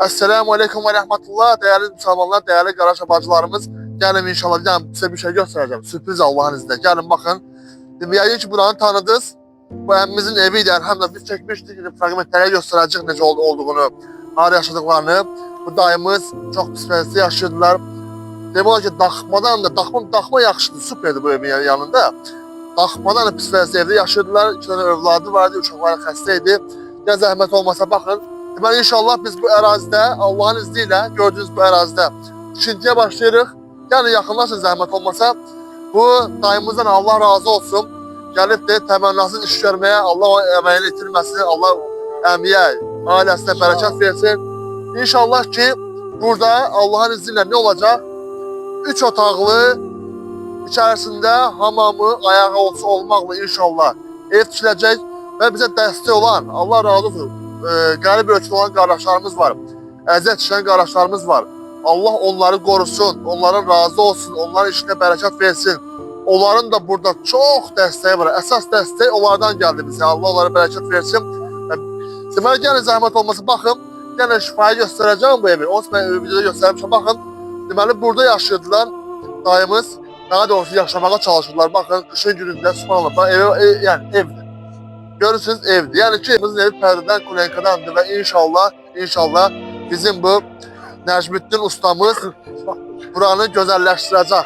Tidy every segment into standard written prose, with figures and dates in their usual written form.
Esselamu Aleyküm ve Rahmetullah. Değerli Müslümanlar, değerli Qaraşa bacılarımız. Gəlin inşallah, gəlin size bir şey göstereceğim. Sürpriz Allah'ın izniyle. Gəlin bakın. Yayın ki buranı tanıdınız. Bu evimizin eviydi. Elhamdülillah biz çekmiştik. Fragmentleri göstereceğiz necə olduğunu, harada yaşadıklarını. Bu dayımız çok pis vəziyyətdə yaşadılar. Demək olar ki, daxma yaxşıdır, süperdi bu evin yanında. Daxmadan da pis vəziyyətdə yaşadılar. 2 tane övladı vardı, uşaqları xəstəydi. Ya zəhmət olmasa baxın. Deməli inşallah biz bu ərazidə Allah'ın izniyle gördüğünüz bu ərazidə ikintiyə başlayırıq. Yəni yaxınlaşın zəhmət olmasa. Bu dayımızdan Allah razı olsun. Gəlib de təmənnasız iş görməyə, Allah o əməyini itirməsin, Allah əmiyə, ailəsinə bərəkət versin. İnşallah ki burada Allah'ın izniyle ne olacak? 3 otaqlı, içerisinde hamamı, ayağı olmaqla inşallah ev tikiləcək və bizə dəstək olan, Allah razı olsun, qərib ölçülü olan qardaşlarımız var, əziyyət çəkən qardaşlarımız var. Allah onları korusun, onların razı olsun, onların işinə bərəkət versin. Onların da burada çox dəstəyi var. Əsas dəstək onlardan gəldi bizə. Allah onlara bərəkət versin. Deməli, gəlin zəhmət olmasa baxın, gəlin şifayı göstərəcəm bu evi. Onun üçün mən videoda göstərmişəm, baxın. Deməli, burada yaşayırdılar dayımız. Daha doğrusu yaşamağa çalışırlar. Baxın, qışın günündə, subhanallah, yəni evdir. Görürsünüz, evdir. Yəni ki, evimizin evi pərdədən, kulenkadandır və inşallah bizim bu Necmettin ustamız buranı gözəlləşdirəcək.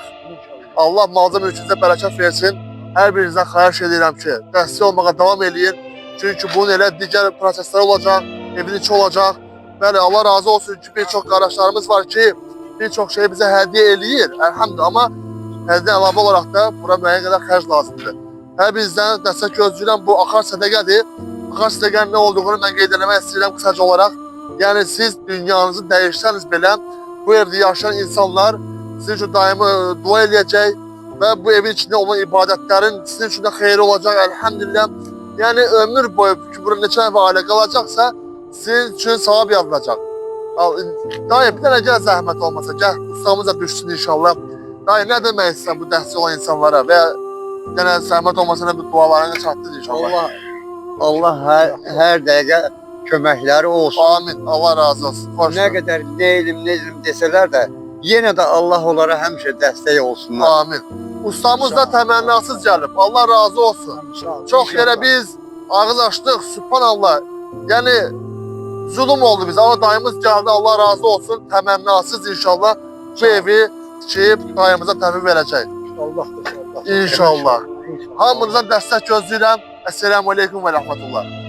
Allah malzeme mülkünüzə bərəkət versin. Hər birinizdən xahiş edirəm ki, dəstək olmağa davam eləyin. Çünki bunun elə digər proseslər olacaq, evin içi olacaq. Bəli, Allah razı olsun ki, bir çox qardaşlarımız var ki, bir çox şeyi bizə hədiyyə eləyir, əlhamdülillah. Amma hədiyyə əlavə olaraq da bura müəyyən qədər xərc lazımdır. Hər birinizdən dəstək gözləyirəm, bu axar sədəqədir. Axar sədəqənin nə olduğunu mən qeyd eləmək istəyirəm qısaca olaraq. Yəni siz dünyanızı dəyişsəniz belə, bu evdə yaşayan insanlar sizin üçün daimi dua eləyəcək və bu evin içində olan ibadətlərin sizin üçün də xeyri olacaq, əlhamdülillah. Yəni ömür boyu ki, burada neçə nəfər ailə qalacaqsa, sizin üçün savab yazılacaq. Dayı, bir dənə gəl zəhmət olmasa, gəl, ustamız da düşsün inşallah. Dayı, nə demək istəyirsən bu dəstək olan insanlara və yenə zəhmət olmasa nə bir dualarını çatdır inşallah. Allah hər dəqiqə köməkləri olsun. Amin, Allah razı olsun. Hoş Nə qədər neylim desələr də, yenə də Allah onlara həmişə dəstək olsunlar. Amin. Ustamız da təmənnasız gəlib. Allah razı olsun. Çox yerə biz ağız açdıq, subhanallah. Yəni zulüm oldu biz. Ama dayımız gəldi, Allah razı olsun. Təmənnasız inşallah bu evi tikib dayımıza təhvil verəcək. Allah. İnşallah. Hamınızdan dəstək gözləyirəm. Esselamu Aleyküm və Rahmetullah.